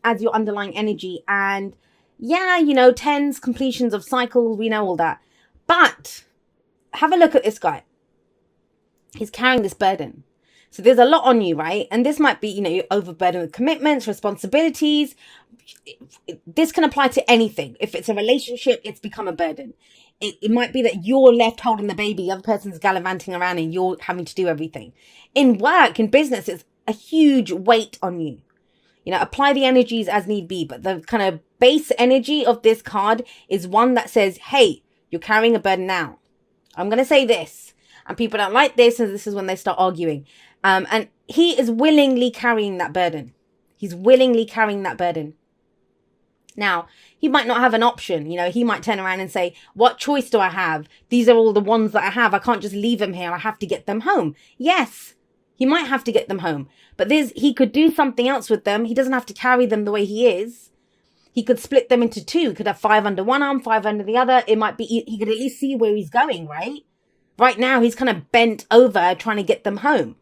as your underlying energy. And yeah, you know, tens, completions of cycles, we know all that. But have a look at this guy. He's carrying this burden. So there's a lot on you, right? And this might be, you know, you're overburdened with commitments, responsibilities. This can apply to anything. If it's a relationship, it's become a burden. It might be that you're left holding the baby, the other person's gallivanting around and you're having to do everything. In work, in business, it's a huge weight on you. You know, apply the energies as need be. But the kind of base energy of this card is one that says, hey, you're carrying a burden now. I'm going to say this. And people don't like this, and this is when they start arguing. And he is willingly carrying that burden. He's willingly carrying that burden. Now, he might not have an option. You know, he might turn around and say, what choice do I have? These are all the ones that I have. I can't just leave them here. I have to get them home. Yes, he might have to get them home. But he could do something else with them. He doesn't have to carry them the way he is. He could split them into two. He could have 5 under one arm, 5 under the other. It might be, he could at least see where he's going, right? Right now, he's kind of bent over trying to get them home.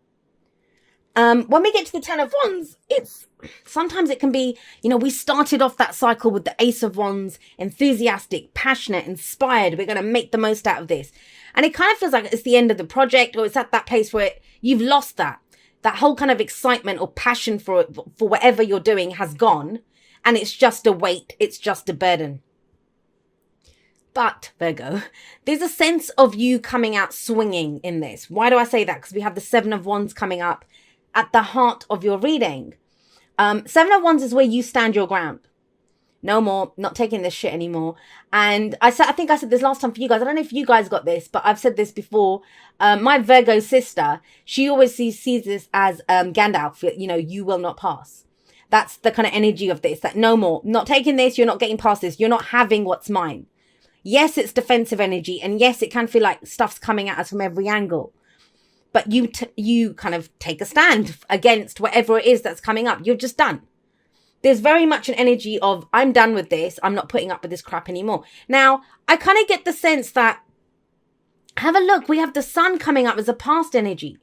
When we get to the 10 of Wands, sometimes it can be, you know, we started off that cycle with the Ace of Wands, enthusiastic, passionate, inspired. We're going to make the most out of this. And it kind of feels like it's the end of the project, or it's at that place where you've lost that whole kind of excitement or passion for whatever you're doing has gone. And it's just a weight. It's just a burden. But, Virgo, there's a sense of you coming out swinging in this. Why do I say that? Because we have the 7 of Wands coming up at the heart of your reading. 7 of Wands is where you stand your ground. No more, not taking this shit anymore. And I think I said this last time for you guys. I don't know if you guys got this, but I've said this before. My Virgo sister, she always sees this as Gandalf, you know, you will not pass. That's the kind of energy of this, that no more, not taking this, you're not getting past this, you're not having what's mine. Yes, it's defensive energy. And yes, it can feel like stuff's coming at us from every angle. But you kind of take a stand against whatever it is that's coming up. You're just done. There's very much an energy of, I'm done with this. I'm not putting up with this crap anymore. Now, I kind of get the sense that, have a look, we have the sun coming up as a past energy,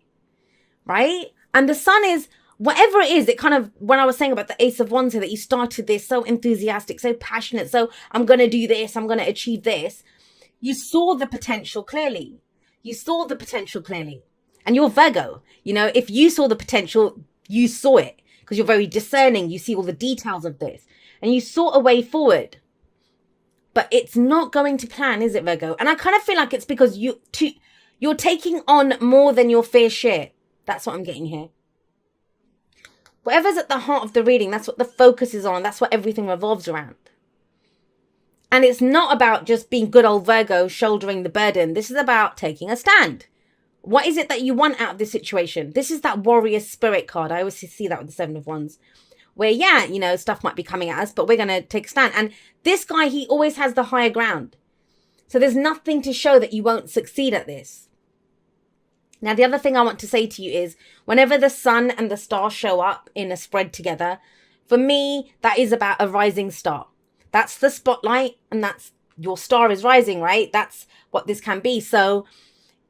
right? And the sun is, whatever it is, it kind of, when I was saying about the Ace of Wands here, that you started this so enthusiastic, so passionate, so I'm going to do this, I'm going to achieve this. You saw the potential clearly. You saw the potential clearly. And you're Virgo. You know, if you saw the potential, you saw it. Because you're very discerning. You see all the details of this. And you saw a way forward. But it's not going to plan, is it, Virgo? And I kind of feel like it's because you're taking on more than your fair share. That's what I'm getting here. Whatever's at the heart of the reading, that's what the focus is on. That's what everything revolves around. And it's not about just being good old Virgo shouldering the burden. This is about taking a stand. What is it that you want out of this situation? This is that warrior spirit card. I always see that with the 7 of Wands. Where, yeah, you know, stuff might be coming at us, but we're going to take a stand. And this guy, he always has the higher ground. So there's nothing to show that you won't succeed at this. Now, the other thing I want to say to you is, whenever the sun and the star show up in a spread together, for me, that is about a rising star. That's the spotlight, and that's your star is rising, right? That's what this can be. So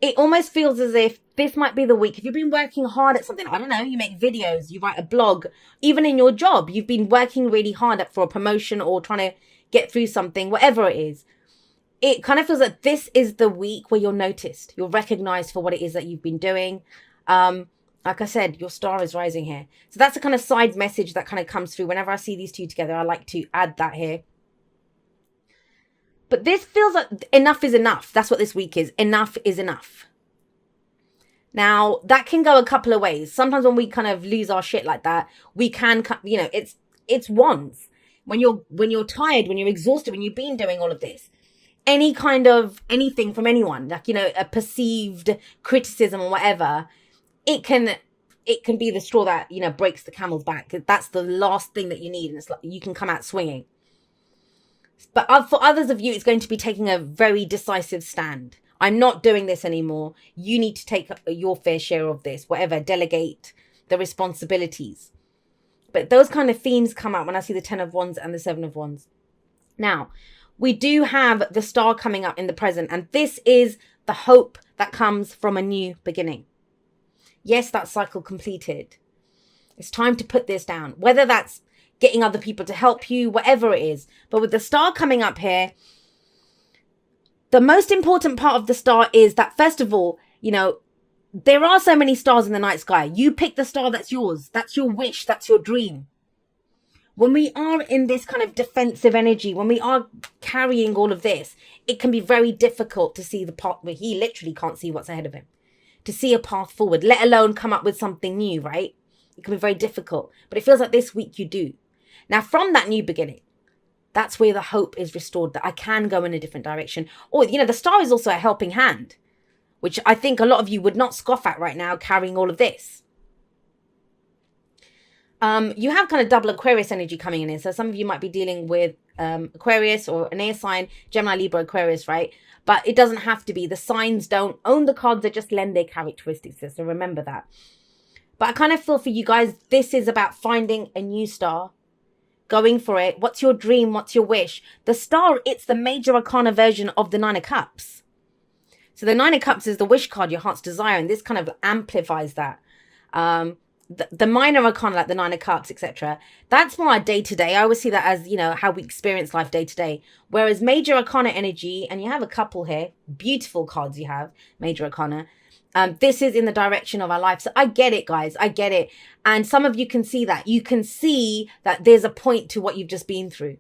it almost feels as if this might be the week. If you've been working hard at something, I don't know, you make videos, you write a blog, even in your job, you've been working really hard for a promotion or trying to get through something, whatever it is. It kind of feels like this is the week where you're noticed. You're recognized for what it is that you've been doing. Like I said, your star is rising here. So that's a kind of side message that kind of comes through. Whenever I see these two together, I like to add that here. But this feels like enough is enough. That's what this week is. Enough is enough. Now, that can go a couple of ways. Sometimes when we kind of lose our shit like that, we can, you know, it's Wands. When you're tired, when you're exhausted, when you've been doing all of this, any kind of anything from anyone, like, you know, a perceived criticism or whatever, it can be the straw that, you know, breaks the camel's back. That's the last thing that you need. And it's like you can come out swinging. But for others of you, it's going to be taking a very decisive stand. I'm not doing this anymore. You need to take your fair share of this, whatever, delegate the responsibilities. But those kind of themes come out when I see the 10 of Wands and the 7 of Wands. Now, we do have the star coming up in the present, and this is the hope that comes from a new beginning. Yes, that cycle completed. It's time to put this down. Whether that's getting other people to help you, whatever it is. But with the star coming up here, the most important part of the star is that, first of all, there are so many stars in the night sky. You pick the star that's yours. That's your wish. That's your dream. When we are in this kind of defensive energy, when we are carrying all of this, it can be very difficult to see the path where he literally can't see what's ahead of him, to see a path forward, let alone come up with something new, right? It can be very difficult, but it feels like this week you do. Now, from that new beginning, that's where the hope is restored, that I can go in a different direction. Or, the star is also a helping hand, which I think a lot of you would not scoff at right now, carrying all of this. You have kind of double Aquarius energy coming in here. So some of you might be dealing with Aquarius or an air sign, Gemini, Libra, Aquarius, right? But it doesn't have to be. The signs don't own the cards. They just lend their characteristics. So remember that. But I kind of feel for you guys, this is about finding a new star, going for it. What's your dream? What's your wish? The star, it's the major arcana version of the Nine of Cups. So the Nine of Cups is the wish card, your heart's desire. And this kind of amplifies that. The minor arcana, like the Nine of Cups, etc., that's more our day-to-day. I always see that as, how we experience life day-to-day. Whereas major arcana energy, and you have a couple here, beautiful cards you have, major arcana, this is in the direction of our life. So I get it, guys. I get it. And some of you can see that. You can see that there's a point to what you've just been through.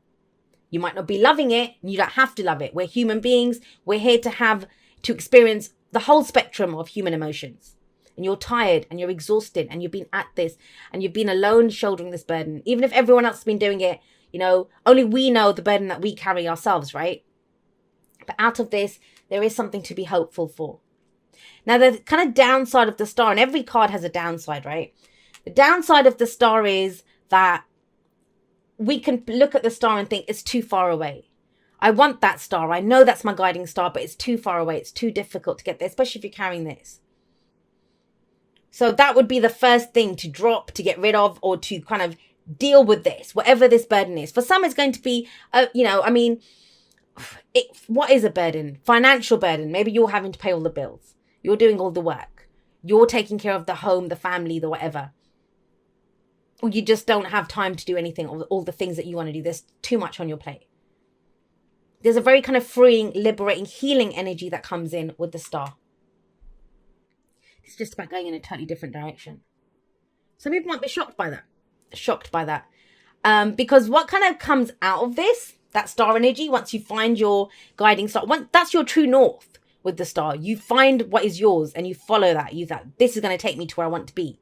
You might not be loving it. You don't have to love it. We're human beings. We're here to experience the whole spectrum of human emotions. And you're tired and you're exhausted and you've been at this and you've been alone shouldering this burden. Even if everyone else has been doing it, only we know the burden that we carry ourselves, right? But out of this, there is something to be hopeful for. Now, the kind of downside of the star, and every card has a downside, right? The downside of the star is that we can look at the star and think it's too far away. I want that star. I know that's my guiding star, but it's too far away. It's too difficult to get there, especially if you're carrying this. So that would be the first thing to drop, to get rid of, or to kind of deal with this, whatever this burden is. For some, it's going to be, what is a burden? Financial burden. Maybe you're having to pay all the bills. You're doing all the work. You're taking care of the home, the family, the whatever. Or you just don't have time to do anything, all the things that you want to do. There's too much on your plate. There's a very kind of freeing, liberating, healing energy that comes in with the star. It's just about going in a totally different direction. Some people might be shocked by that. Because what kind of comes out of this, that star energy, once you find your guiding star, that's your true north with the star. You find what is yours and you follow that. This is going to take me to where I want to be.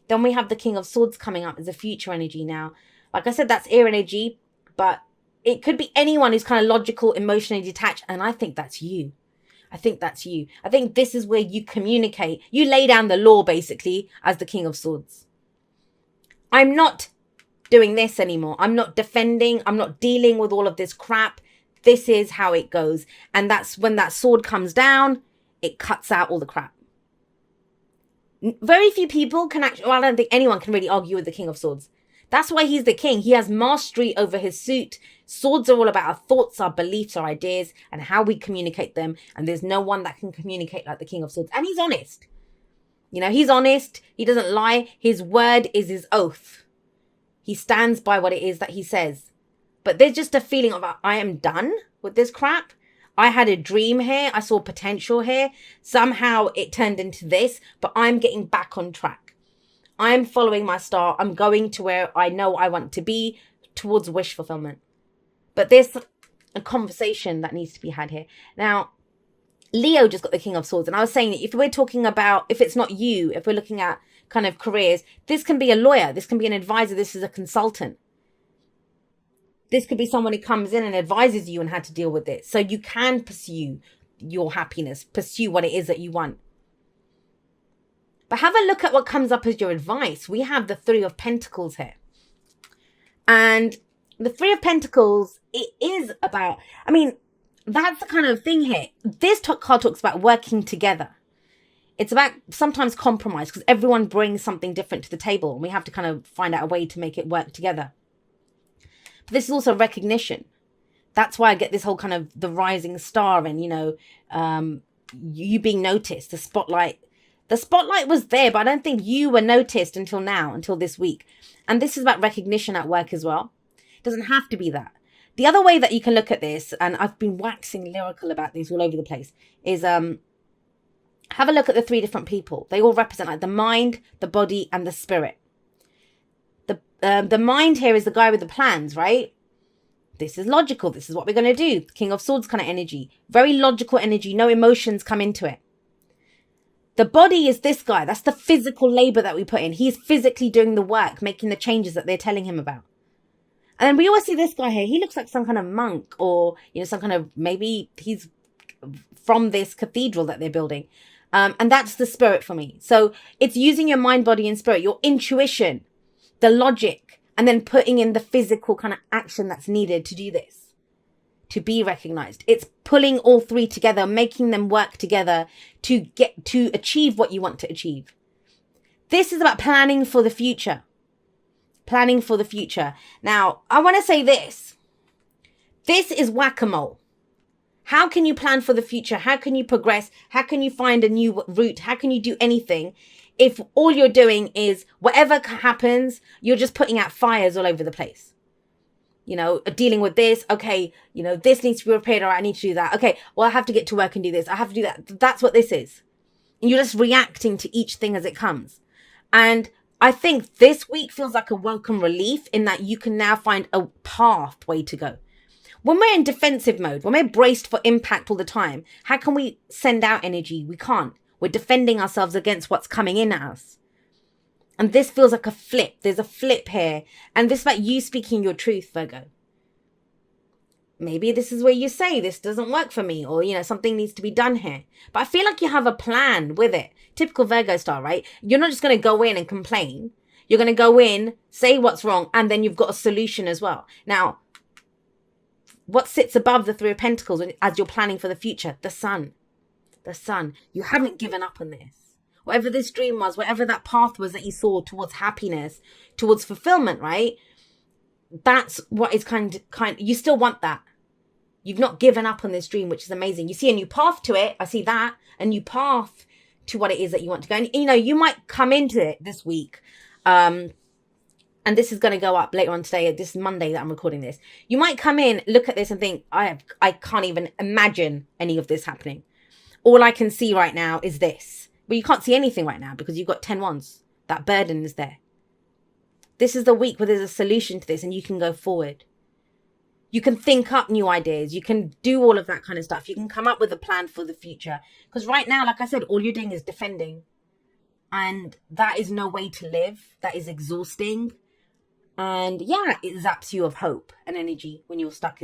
Then we have the King of Swords coming up as a future energy now. Like I said, that's air energy, but it could be anyone who's kind of logical, emotionally detached. And I think that's you. I think that's you. I think this is where you communicate. You lay down the law, basically, as the King of Swords. I'm not doing this anymore. I'm not defending. I'm not dealing with all of this crap. This is how it goes. And that's when that sword comes down, it cuts out all the crap. Very few people can actually, I don't think anyone can really argue with the King of Swords. That's why he's the king. He has mastery over his suit. Swords are all about our thoughts, our beliefs, our ideas, and how we communicate them. And there's no one that can communicate like the King of Swords. And he's honest. He's honest. He doesn't lie. His word is his oath. He stands by what it is that he says. But there's just a feeling of, I am done with this crap. I had a dream here. I saw potential here. Somehow it turned into this, but I'm getting back on track. I'm following my star. I'm going to where I know I want to be, towards wish fulfillment. But there's a conversation that needs to be had here. Now, Leo just got the King of Swords. And I was saying that if we're talking about, if it's not you, if we're looking at kind of careers, this can be a lawyer. This can be an advisor. This is a consultant. This could be someone who comes in and advises you on how to deal with it. So you can pursue your happiness, pursue what it is that you want. But have a look at what comes up as your advice. We have the Three of Pentacles here. And the Three of Pentacles, it is about, that's the kind of thing here. This card talks about working together. It's about sometimes compromise because everyone brings something different to the table. And we have to kind of find out a way to make it work together. But this is also recognition. That's why I get this whole kind of the rising star and, you being noticed, the spotlight. The spotlight was there, but I don't think you were noticed until now, until this week. And this is about recognition at work as well. It doesn't have to be that. The other way that you can look at this, and I've been waxing lyrical about these all over the place, is have a look at the 3 different people. They all represent like the mind, the body, and the spirit. The mind here is the guy with the plans, right? This is logical. This is what we're going to do. King of Swords kind of energy. Very logical energy. No emotions come into it. The body is this guy. That's the physical labor that we put in. He's physically doing the work, making the changes that they're telling him about. And then we always see this guy here. He looks like some kind of monk, or, some kind of, maybe he's from this cathedral that they're building. And that's the spirit for me. So it's using your mind, body, and spirit, your intuition, the logic, and then putting in the physical kind of action that's needed to do this, to be recognized. It's pulling all 3 together, making them work together to get to achieve what you want to achieve. This is about planning for the future. Planning for the future. Now, I want to say this. This is whack-a-mole. How can you plan for the future? How can you progress? How can you find a new route? How can you do anything if all you're doing is whatever happens, you're just putting out fires all over the place? Dealing with this. Okay, this needs to be repaired. All right, I need to do that. Okay, well, I have to get to work and do this. I have to do that. That's what this is. And you're just reacting to each thing as it comes. And I think this week feels like a welcome relief in that you can now find a pathway to go. When we're in defensive mode, when we're braced for impact all the time, how can we send out energy? We can't. We're defending ourselves against what's coming in at us. And this feels like a flip. There's a flip here. And this is about you speaking your truth, Virgo. Maybe this is where you say, this doesn't work for me, or, something needs to be done here. But I feel like you have a plan with it. Typical Virgo style, right? You're not just going to go in and complain. You're going to go in, say what's wrong, and then you've got a solution as well. Now, what sits above the 3 of Pentacles as you're planning for the future? The sun. The sun. You haven't given up on this. Whatever this dream was, whatever that path was that you saw towards happiness, towards fulfillment, right? That's what is kind you still want that. You've not given up on this dream, which is amazing. You see a new path to it. I see that. A new path to what it is that you want to go. And, you might come into it this week. And this is going to go up later on today. This is Monday that I'm recording this. You might come in, look at this and think, I can't even imagine any of this happening. All I can see right now is this. But you can't see anything right now because you've got 10 wands. That burden is there. This is the week where there's a solution to this and you can go forward. You can think up new ideas. You can do all of that kind of stuff. You can come up with a plan for the future. Because right now, like I said, all you're doing is defending. And that is no way to live. That is exhausting. And yeah, it zaps you of hope and energy when you're stuck in